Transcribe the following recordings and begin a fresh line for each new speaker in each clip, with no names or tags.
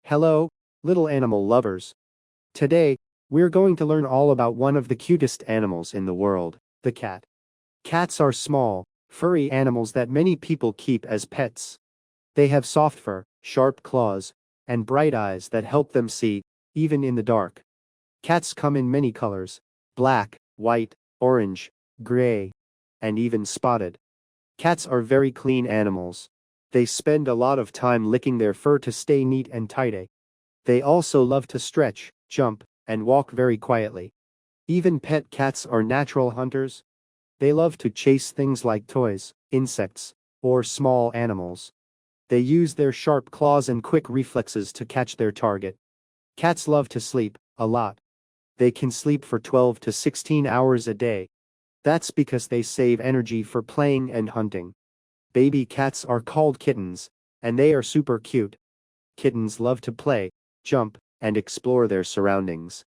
Hello, little animal lovers. Today, we're going to learn all about one of the cutest animals in the world, the cat. Cats are small, furry animals that many people keep as pets. They have soft fur, sharp claws, and bright eyes that help them see, even in the dark. Cats come in many colors: black, white, orange, gray, and even spotted. Cats are very clean animals. They spend a lot of time licking their fur to stay neat and tidy. They also love to stretch, jump, and walk very quietly. Even pet cats are natural hunters. They love to chase things like toys, insects, or small animals. They use their sharp claws and quick reflexes to catch their target. Cats love to sleep, a lot. They can sleep for 12 to 16 hours a day. That's because they save energy for playing and hunting. Baby cats are called kittens, and they are super cute. Kittens love to play, jump, and explore their surroundings.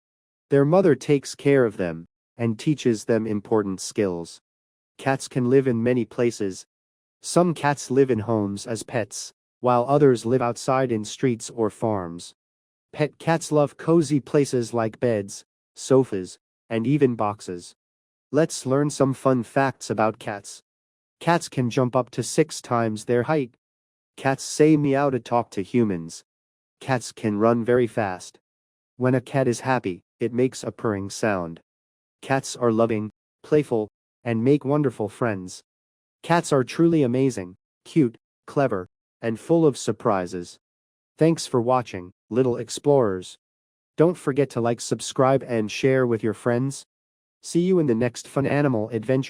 Their mother takes care of them and teaches them important skills. Cats can live in many places. Some cats live in homes as pets, while others live outside in streets or farms. Pet cats love cozy places like beds, sofas, and even boxes. Let's learn some fun facts about cats. Cats can jump up to 6 times their height. Cats say meow to talk to humans. Cats can run very fast. When a cat is happy, it makes a purring sound. Cats are loving, playful, and make wonderful friends. Cats are truly amazing, cute, clever, and full of surprises. Thanks for watching, little explorers. Don't forget to like, subscribe, and share with your friends. See you in the next fun animal adventure.